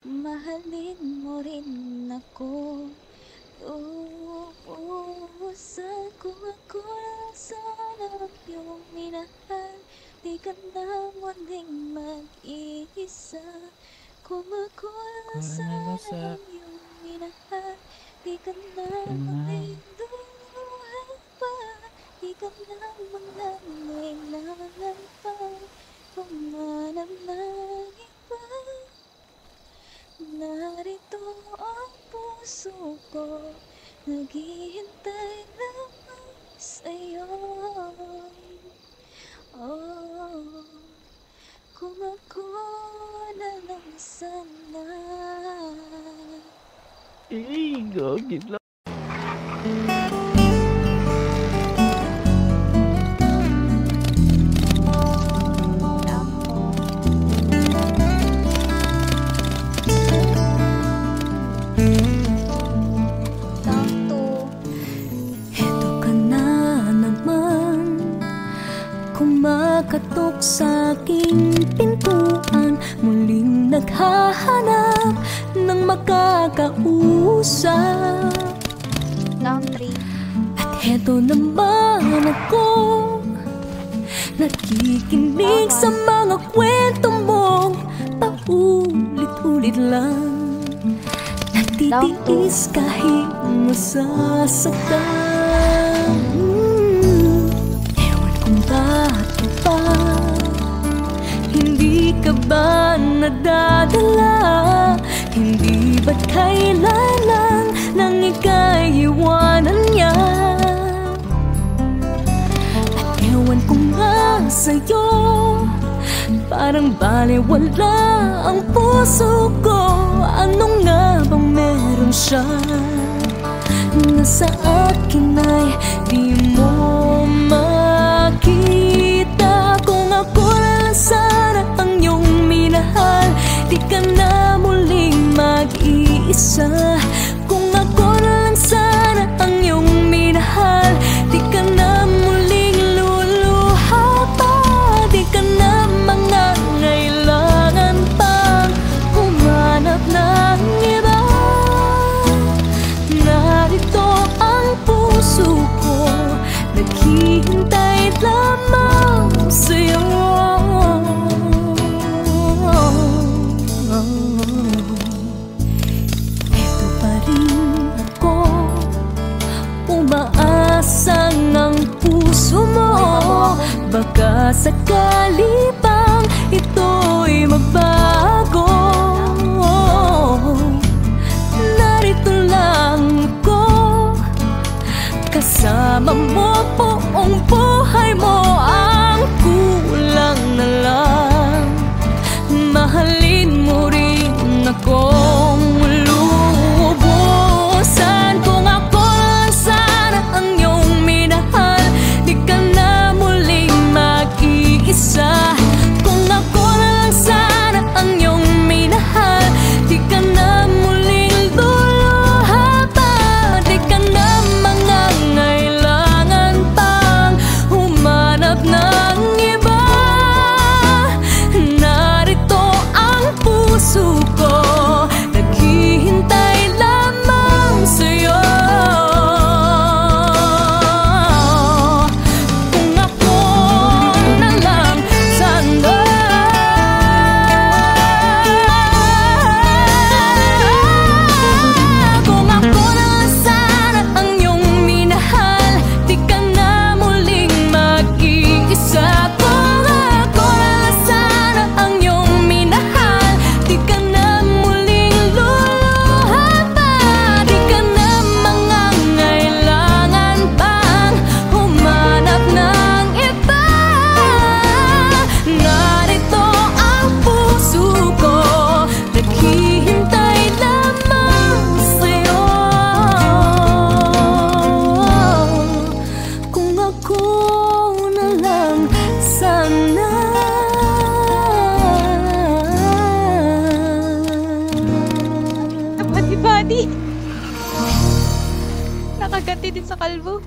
Mahalin mo rin ako. Uubusan kung ako lang sana yung minahal. Di ka na muling mag-iisa. Kung ako lang sana yung minahal. Di ka na muling luluhan pa. Di ka na mangangailangan pa. Humanap ng iba. Narito ang puso ko, naghihintay lamang sa'yo. Oh, kung ako na lang sana. Gagit lang. Kumakatok sa aking pintuan, muling naghahanap ng makakausap. Round 3. At heto naman ako, nakikinig sa mga kwento mong paulit-ulit lang. Nagtitiis kahit masasaktan. Bakit ba hindi ka ba nadadala? Hindi ba't kailangan nang ika'y iwanan niya? At ewan ko nga sa'yo, parang balewala ang puso ko. Ano nga bang meron siya na sa akin ay di mo makita? Kung ako lang sana ang iyong minahal, di ka na muling mag-iisa. Kung ako lang sana ang iyong minahal, di ka na muling luluha pa. Di ka na mangangailangan pang humanap ng iba. Narito ang puso ko, naghihintay lamang sa'yo. Eto pa rin ako, umaasang ang puso mo. Baka sakali pang ito'y magbago. Narito lang ako, kasama mo buong buhay mo. Ang kulang na lang, mahalin mo rin akong lubusan. Kung ako lang sana ang iyong minahal, di ka na muling mag-iisa. Kung ako lang sana ang iyong minahal, di ka na muling luluha pa. Di ka na mangangailangan pang humanap ng iba. Narito ang puso ko, naghihintay lamang sa'yo. Kung ako na lang sana. Kung ako na lang sana ang iyong minahal, di ka na muling mag-iisa. Kung ako na lang sana ang iyong minahal, di ka na muling luluha pa. Di ka na mangangailangan pang humanap ng iba. Narito ang puso ko, naghihintay lamang sa'yo. Kung ako na lang sana. Body-body. Nakagati din sa kalbo.